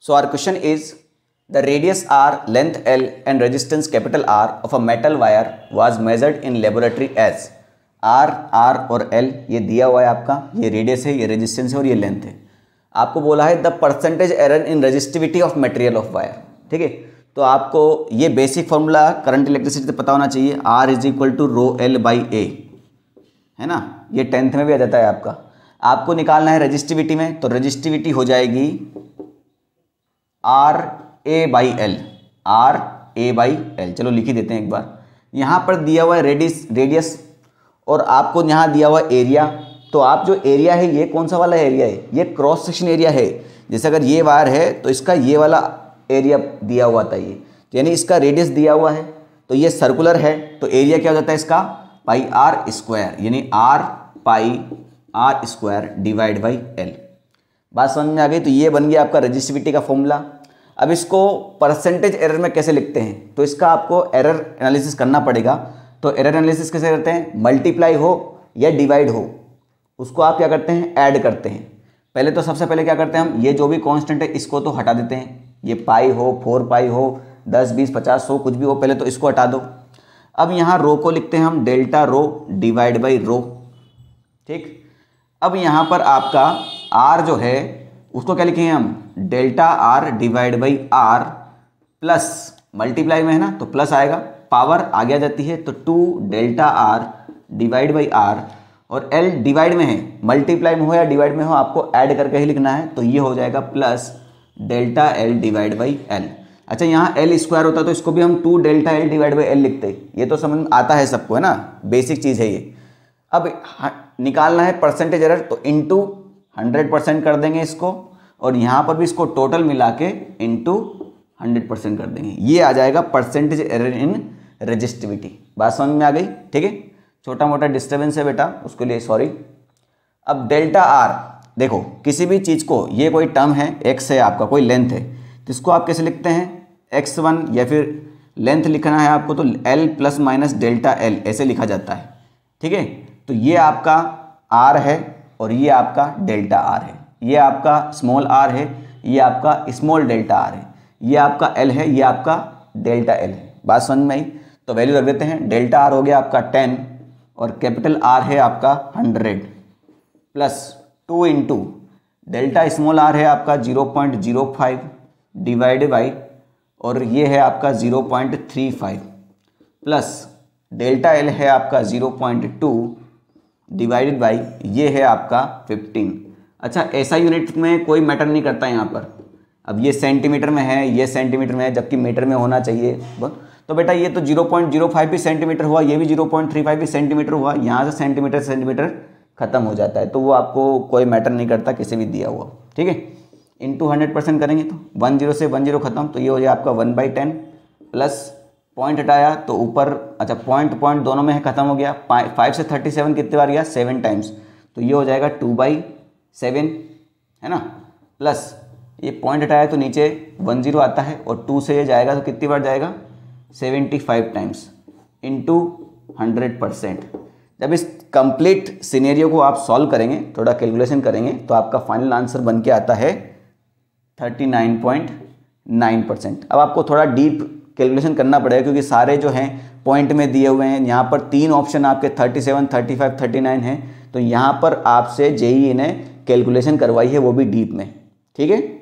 So our question is, the radius r, length L and resistance capital R of a metal wire was measured in laboratory as R और L ये दिया हुआ है आपका, ये radius है, ये रेजिस्टेंस है और ये लेंथ है। आपको बोला है the percentage error in resistivity of material of wire. ठीक है, तो आपको ये बेसिक फॉर्मूला करंट इलेक्ट्रिसिटी से पता होना चाहिए, R is equal to rho l by a, है ना, ये 10th में भी आ जाता है आपका। आपको निकालना है रेजिस्टिविटी में, तो रेजिस्टिविटी हो जाएगी R A by L, R A by L. चलो लिख ही देते हैं एक बार। यहाँ पर दिया हुआ है रेडियस और आपको यहाँ दिया हुआ एरिया, तो आप जो एरिया है ये कौन सा वाला एरिया है, ये क्रॉस सेक्शन एरिया है। जैसे अगर ये वायर है तो इसका ये वाला एरिया दिया हुआ था, ये यानी इसका रेडियस दिया हुआ है, तो ये सर्कुलर है, तो एरिया क्या हो जाता है इसका, पाई आर स्क्वायर, यानी R pi R square divide by L. बात समझ में आ गई। तो ये बन गया आपका रेजिस्टिविटी का फॉर्मूला। अब इसको परसेंटेज एरर में कैसे लिखते हैं, तो इसका आपको एरर एनालिसिस करना पड़ेगा। तो एरर एनालिसिस कैसे करते हैं, मल्टीप्लाई हो या डिवाइड हो, उसको आप क्या करते हैं, ऐड करते हैं। पहले तो सबसे पहले क्या करते हैं हम, ये जो भी कांस्टेंट है इसको तो हटा देते हैं, ये पाई हो, 4 पाई हो, 10 20 50 100 कुछ भी हो, पहले तो इसको हटा दो। अब यहाँ रो को लिखते हैं हम delta rho divide by rho. ठीक, अब यहाँ पर आपका आर जो है उसको क्या लिखेंगे हम, delta R divide by R plus, multiply में है ना तो प्लस आएगा, पावर आगे आ जाती है तो 2 delta R divide by R, और एल डिवाइड में है, मल्टीप्लाई में हो या डिवाइड में हो आपको ऐड करके ही लिखना है, तो ये हो जाएगा plus delta L divide by L. अच्छा, यहाँ एल स्क्वायर होता तो इसको भी हम 2 delta L divide by L लिखते, ये तो समझ में आता है सबको, है ना, बेसिक चीज़ है ये। अब निकालना है परसेंटेज एरर, तो इंटू 100% कर देंगे इसको, और यहाँ पर भी इसको टोटल मिला के इंटू 100% कर देंगे, ये आ जाएगा परसेंटेज एरर इन रेजिस्टिविटी। बात समझ में आ गई। ठीक है, छोटा मोटा डिस्टर्बेंस है बेटा, उसके लिए सॉरी। अब डेल्टा आर, देखो किसी भी चीज़ को, ये कोई टर्म है, एक्स है आपका, कोई लेंथ है, तो इसको आप कैसे लिखते हैं, x1, या फिर लेंथ लिखना है आपको तो l plus minus delta L ऐसे लिखा जाता है। ठीक है, तो ये आपका r है और ये आपका डेल्टा r है, ये आपका स्मॉल r है, ये आपका स्मॉल डेल्टा r है, ये आपका l है, ये आपका डेल्टा l है। बात समझ में आई। तो वैल्यू रख देते हैं, डेल्टा r हो गया आपका 10 और कैपिटल R है आपका 100 plus 2 into delta small r है आपका 0.05 डिवाइड बाई, और ये है आपका 0.35 प्लस डेल्टा L है आपका 0.2 डिवाइडेड बाई, ये है आपका 15। अच्छा, ऐसा यूनिट में कोई मैटर नहीं करता यहाँ पर। अब ये सेंटीमीटर में है, ये सेंटीमीटर में है, जबकि मीटर में होना चाहिए। तो बेटा ये तो 0.05 भी सेंटीमीटर हुआ, ये भी 0.35 भी सेंटीमीटर हुआ, यहाँ से सेंटीमीटर खत्म हो जाता है, तो वो आपको कोई मैटर नहीं करता किसी भी दिया हुआ। ठीक है, इंटू 100% करेंगे तो 10 से 10 खत्म, तो ये हो जाए आपका 1/10 प्लस पॉइंट हटाया तो ऊपर, अच्छा पॉइंट दोनों में है, खत्म हो गया। 5 से 37 कितने बार गया, 7 टाइम्स, तो ये हो जाएगा 2/7, है ना, प्लस ये पॉइंट हटाया तो नीचे 10 आता है, और 2 से ये जाएगा तो कितनी बार जाएगा, 75 टाइम्स इंटू 100%। जब इस कंप्लीट सिनेरियो को आप सॉल्व करेंगे, थोड़ा कैलकुलेशन करेंगे, तो आपका फाइनल आंसर बन के आता है 39.9%। अब आपको थोड़ा डीप कैलकुलेशन करना पड़ेगा, क्योंकि सारे जो हैं पॉइंट में दिए हुए हैं। यहाँ पर 3 ऑप्शन आपके 37, 35, 39 हैं, तो यहाँ पर आपसे जेईई ने कैलकुलेशन करवाई है, वो भी डीप में। ठीक है।